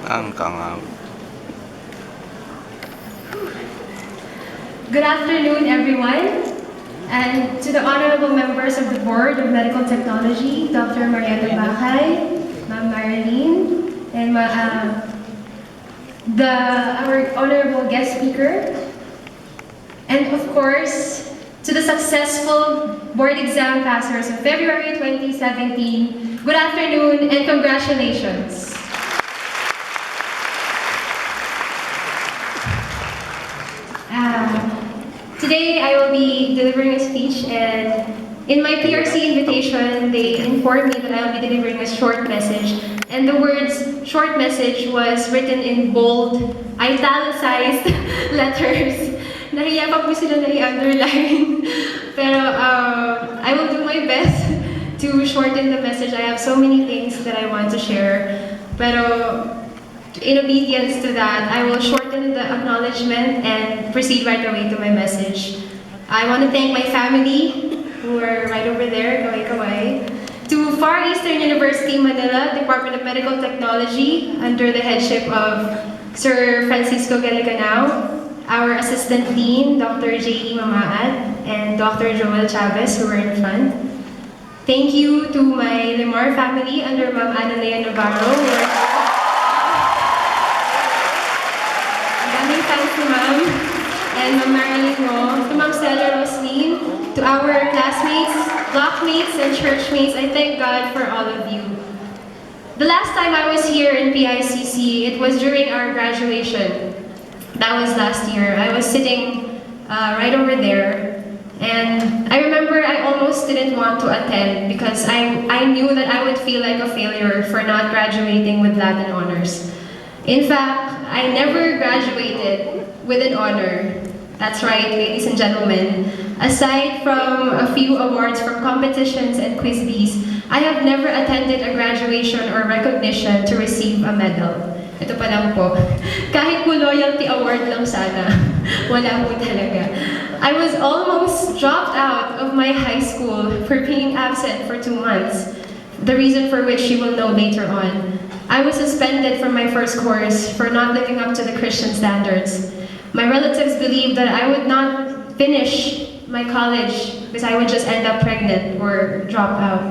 Ang kangam. Good afternoon, everyone. And to the honorable members of the Board of Medical Technology, Dr. Marietta Bacay, Ma'am Marilyn, and our honorable guest speaker. And of course, to the successful board exam passers of February 2017, good afternoon and congratulations. Today I will be delivering a speech, and in my PRC invitation, they informed me that I will be delivering a short message. And the words short message was written in bold, italicized letters. Nahiya pa po sila na i-underline. Pero I will do my best to shorten the message. I have so many things that I want to share. Pero in obedience to that, I will shorten the acknowledgement and proceed right away to my message. I want to thank my family, who are right over there, kaway-kaway. To Far Eastern University, Manila, Department of Medical Technology, under the headship of Sir Francisco Galicanao, our Assistant Dean, Dr. J.E. Mamaad, and Dr. Joel Chavez, who are in front. Thank you to my Limar family, under Ma'am Analea Navarro, who are thanks to Ma'am and Ma'am Marilyn Mo, to Ma'am Stella Roslin, to our classmates, blockmates, and churchmates. I thank God for all of you. The last time I was here in PICC, it was during our graduation. That was last year. I was sitting right over there, and I remember I almost didn't want to attend because I knew that I would feel like a failure for not graduating with Latin honors. In fact, I never graduated with an honor. That's right, ladies and gentlemen. Aside from a few awards from competitions and quiz bees, I have never attended a graduation or recognition to receive a medal. Ito pa lang po. Kahit po loyalty award lang sana, wala po talaga. I was almost dropped out of my high school for being absent for 2 months, the reason for which you will know later on. I was suspended from my first course for not living up to the Christian standards. My relatives believed that I would not finish my college because I would just end up pregnant or drop out.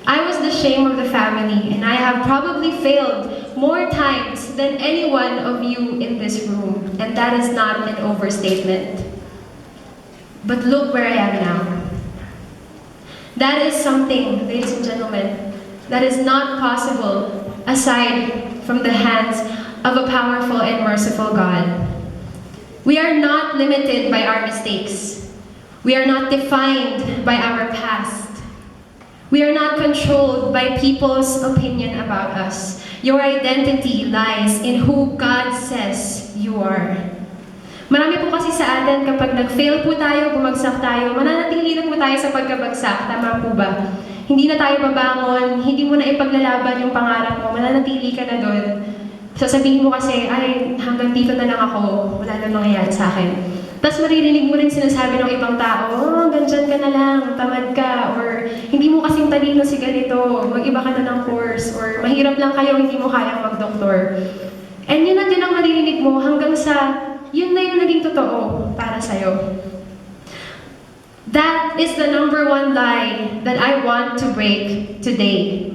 I was the shame of the family, and I have probably failed more times than any one of you in this room, and that is not an overstatement. But look where I am now. That is something, ladies and gentlemen, that is not possible aside from the hands of a powerful and merciful God. We are not limited by our mistakes. We are not defined by our past. We are not controlled by people's opinion about us. Your identity lies in who God says you are. Marami po kasi sa atin kapag nag-fail po tayo, bumagsak tayo, mananatili na po tayo sa pagkabagsak. Tama po ba? Hindi na tayo babangon, hindi mo na ipaglalaban yung pangarap mo, mananatili ka na doon. Sasabihin mo kasi, ay, hanggang dito na lang ako, wala na mangyayari sa akin. Tapos maririnig mo rin sinasabi ng ibang tao, hanggang dyan ka na lang, tamad ka, or hindi mo kasing talino si ganito, mag-iba ka na ng course, or mahirap lang kayo, hindi mo kayang mag-doktor. And yun at yun ang maririnig mo hanggang sa, yun na yung naging totoo para sa'yo. That is the number one lie that I want to break today.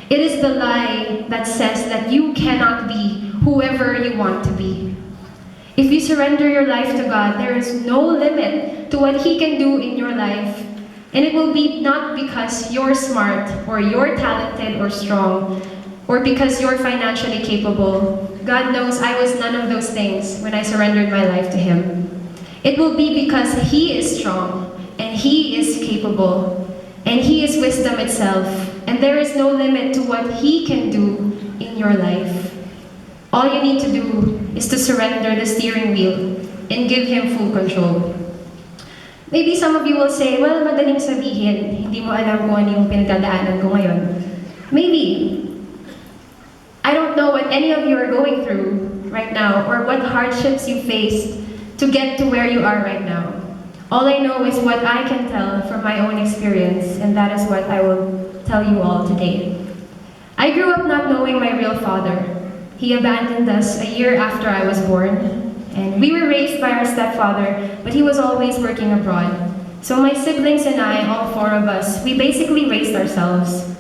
It is the lie that says that you cannot be whoever you want to be. If you surrender your life to God, there is no limit to what He can do in your life. And it will be not because you're smart, or you're talented or strong, or because you're financially capable. God knows I was none of those things when I surrendered my life to Him. It will be because He is strong, and He is capable, and He is wisdom itself, and there is no limit to what He can do in your life. All you need to do is to surrender the steering wheel and give Him full control. Maybe some of you will say, well, madaling sabihin, hindi mo alam kung ano yung pinagdadaanan ko ngayon. Maybe. I don't know what any of you are going through right now, or what hardships you faced to get to where you are right now. All I know is what I can tell from my own experience, and that is what I will tell you all today. I grew up not knowing my real father. He abandoned us a year after I was born, and we were raised by our stepfather, but he was always working abroad. So my siblings and I, all four of us, we basically raised ourselves.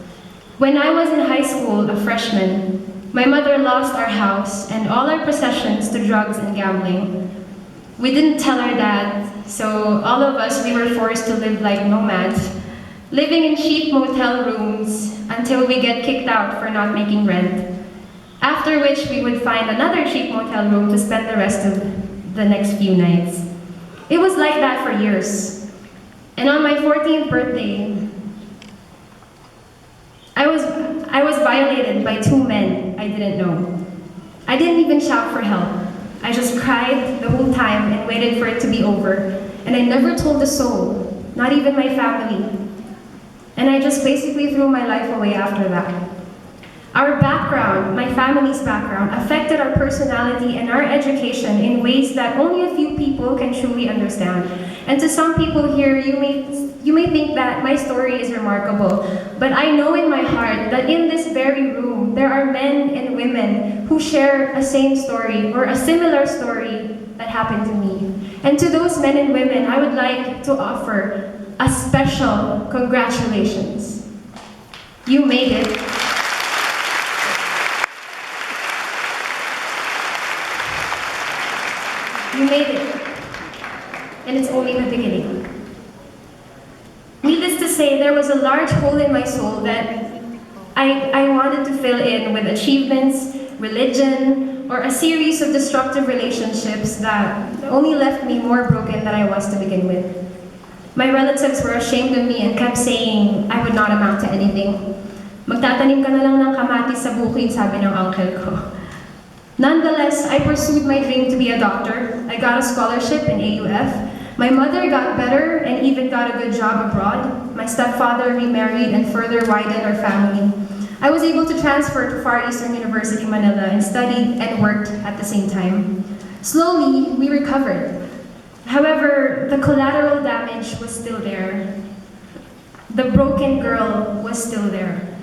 When I was in high school, a freshman, my mother lost our house and all our possessions to drugs and gambling. We didn't tell our dad, so all of us, we were forced to live like nomads, living in cheap motel rooms until we get kicked out for not making rent. After which, we would find another cheap motel room to spend the rest of the next few nights. It was like that for years. And on my 14th birthday, I was violated by two men I didn't know. I didn't even shout for help. I just cried the whole time and waited for it to be over. And I never told a soul, not even my family. And I just basically threw my life away after that. Our background, my family's background, affected our personality and our education in ways that only a few people can truly understand. And to some people here, you may think that my story is remarkable, but I know in my heart that in this very room, there are men and women who share a same story or a similar story that happened to me. And to those men and women, I would like to offer a special congratulations. You made it. You made it, and it's only the beginning. Needless to say, there was a large hole in my soul that I wanted to fill in with achievements, religion, or a series of destructive relationships that only left me more broken than I was to begin with. My relatives were ashamed of me and kept saying I would not amount to anything. Magtatanim ka na lang ng kamatis sa bukid, sabi ng uncle ko. Nonetheless, I pursued my dream to be a doctor. I got a scholarship in AUF. My mother got better and even got a good job abroad. My stepfather remarried and further widened our family. I was able to transfer to Far Eastern University, Manila, and studied and worked at the same time. Slowly, we recovered. However, the collateral damage was still there. The broken girl was still there.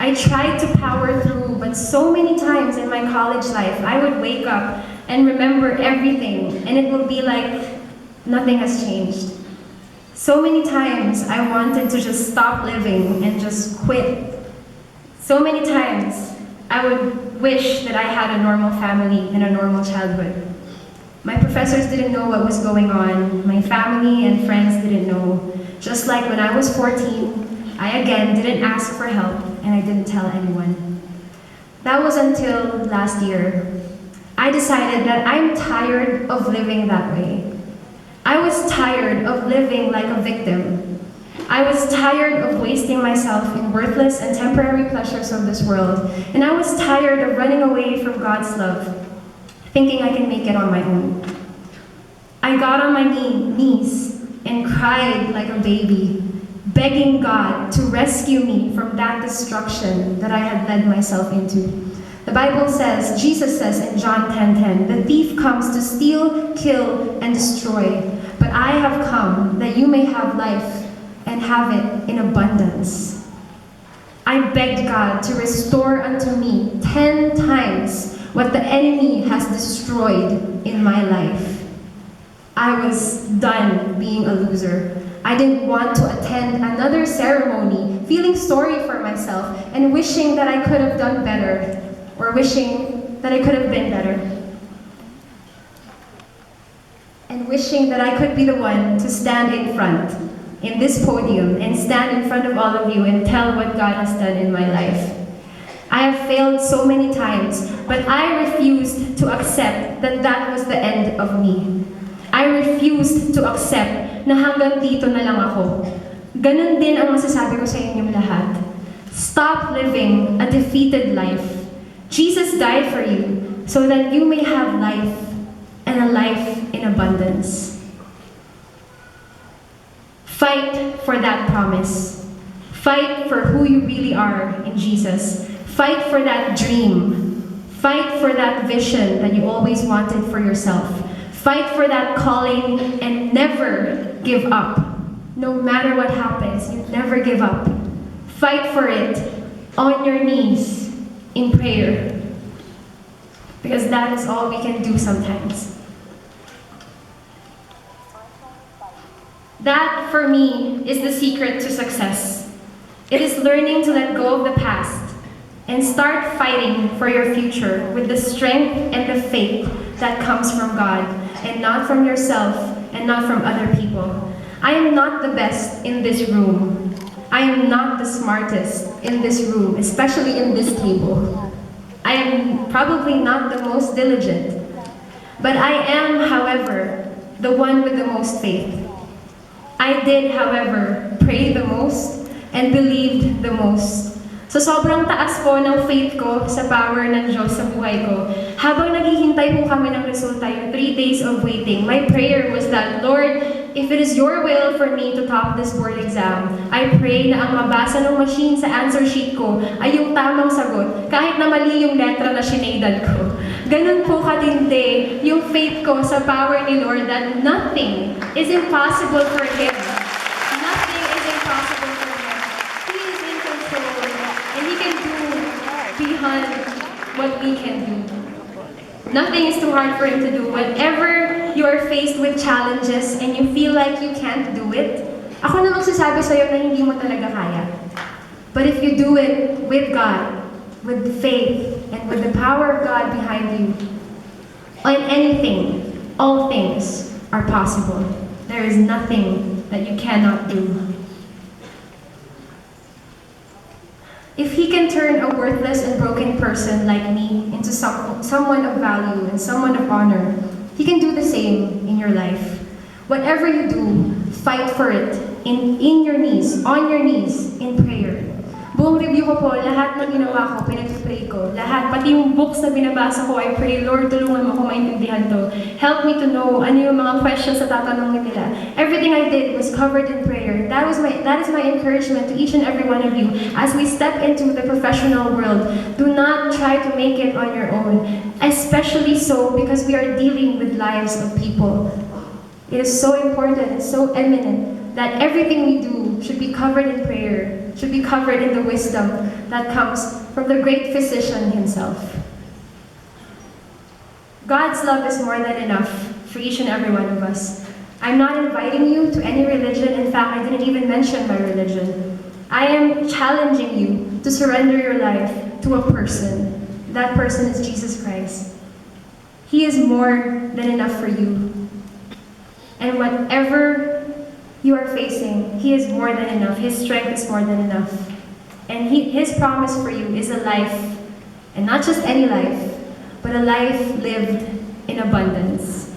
I tried to power through, but so many times in my college life, I would wake up and remember everything, and it would be like nothing has changed. So many times I wanted to just stop living and just quit. So many times I would wish that I had a normal family and a normal childhood. My professors didn't know what was going on. My family and friends didn't know. Just like when I was 14, I again didn't ask for help and I didn't tell anyone. That was until last year. I decided that I'm tired of living that way. I was tired of living like a victim. I was tired of wasting myself in worthless and temporary pleasures of this world. And I was tired of running away from God's love, thinking I can make it on my own. I got on my knees and cried like a baby, begging God to rescue me from that destruction that I had led myself into. The Bible says, Jesus says in John 10:10, the thief comes to steal, kill, and destroy. But I have come that you may have life and have it in abundance. I begged God to restore unto me 10 times what the enemy has destroyed in my life. I was done being a loser. I didn't want to attend another ceremony, feeling sorry for myself and wishing that I could have done better, or wishing that I could have been better. And wishing that I could be the one to stand in front, in this podium, and stand in front of all of you and tell what God has done in my life. I have failed so many times, but I refused to accept that that was the end of me. I refused to accept na hanggang dito na lang ako. Ganun din ang masasabi ko sa inyong lahat. Stop living a defeated life. Jesus died for you so that you may have life and a life in abundance. Fight for that promise. Fight for who you really are in Jesus. Fight for that dream. Fight for that vision that you always wanted for yourself. Fight for that calling and never give up. No matter what happens, you never give up. Fight for it on your knees in prayer. Because that is all we can do sometimes. That, for me, is the secret to success. It is learning to let go of the past and start fighting for your future with the strength and the faith that comes from God and not from yourself and not from other people. I am not the best in this room. I am not the smartest in this room, especially in this table. I am probably not the most diligent. But I am, however, the one with the most faith. I did, however, pray the most and believed the most. So sobrang taas po ng faith ko sa power ng Diyos sa buhay ko. Habang naghihintay po kami ng resulta, yung 3 days of waiting, my prayer was that, Lord, if it is your will for me to top this board exam, I pray na ang mabasa ng machine sa answer sheet ko ay yung tamang sagot, kahit na mali yung letra na sinedan ko. Ganun po katindi yung faith ko sa power ni Lord that nothing is impossible for Him. Nothing is impossible for Him. He is in control and He can do beyond what we can do. Nothing is too hard for Him to do. Whenever you are faced with challenges and you feel like you can't do it, ako na magsasabi sa'yo na hindi mo talaga kaya. But if you do it with God, with faith, and with the power of God behind you, on anything, all things are possible. There is nothing that you cannot do. If He can turn a worthless and broken person like me into someone of value and someone of honor, He can do the same in your life. Whatever you do, fight for it in your knees, on your knees, in prayer. Buong review ko po, lahat ng ginawa ko, pinag-pray ko. Lahat, pati yung books na binabasa ko, I pray, Lord, tulungan mo ko maintindihan to. Help me to know ano yung mga questions na tatanungin nila. Everything I did was covered in prayer. That is my encouragement to each and every one of you. As we step into the professional world, do not try to make it on your own. Especially so because we are dealing with lives of people. It is so important and so eminent that everything we do should be covered in prayer, should be covered in the wisdom that comes from the great physician Himself. God's love is more than enough for each and every one of us. I'm not inviting you to any religion. In fact, I didn't even mention my religion. I am challenging you to surrender your life to a person. That person is Jesus Christ. He is more than enough for you. And whatever you are facing, He is more than enough. His strength is more than enough. And His promise for you is a life, and not just any life, but a life lived in abundance.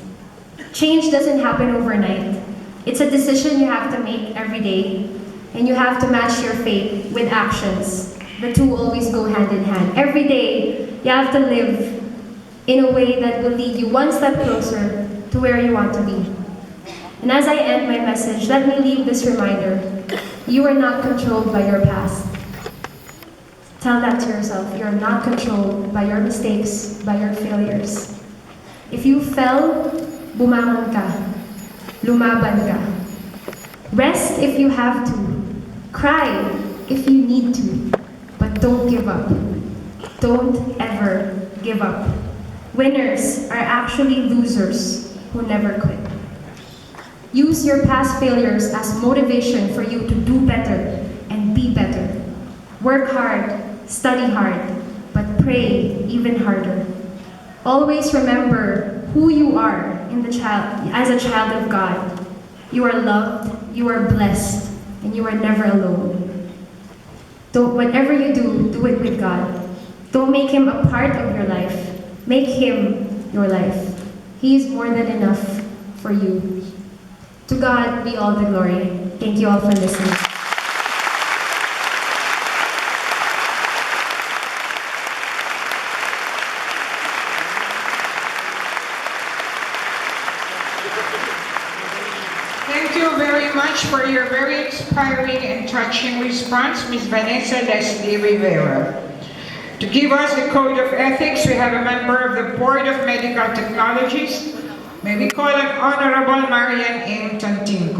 Change doesn't happen overnight. It's a decision you have to make every day, and you have to match your faith with actions. The two always go hand in hand. Every day, you have to live in a way that will lead you one step closer to where you want to be. And as I end my message, let me leave this reminder. You are not controlled by your past. Tell that to yourself. You are not controlled by your mistakes, by your failures. If you fell, bumangon ka. Lumaban ka. Rest if you have to. Cry if you need to. But don't give up. Don't ever give up. Winners are actually losers who never quit. Use your past failures as motivation for you to do better and be better. Work hard, study hard, but pray even harder. Always remember who you are as a child of God. You are loved, you are blessed, and you are never alone. Whatever you do, do it with God. Don't make Him a part of your life. Make Him your life. He is more than enough for you. To God be all the glory. Thank you all for listening. Thank you very much for your very inspiring and touching response, Ms. Vanessa Leslie Rivera. To give us the code of ethics, we have a member of the Board of Medical Technologies. May we call on Honorable Marian M. Tantin.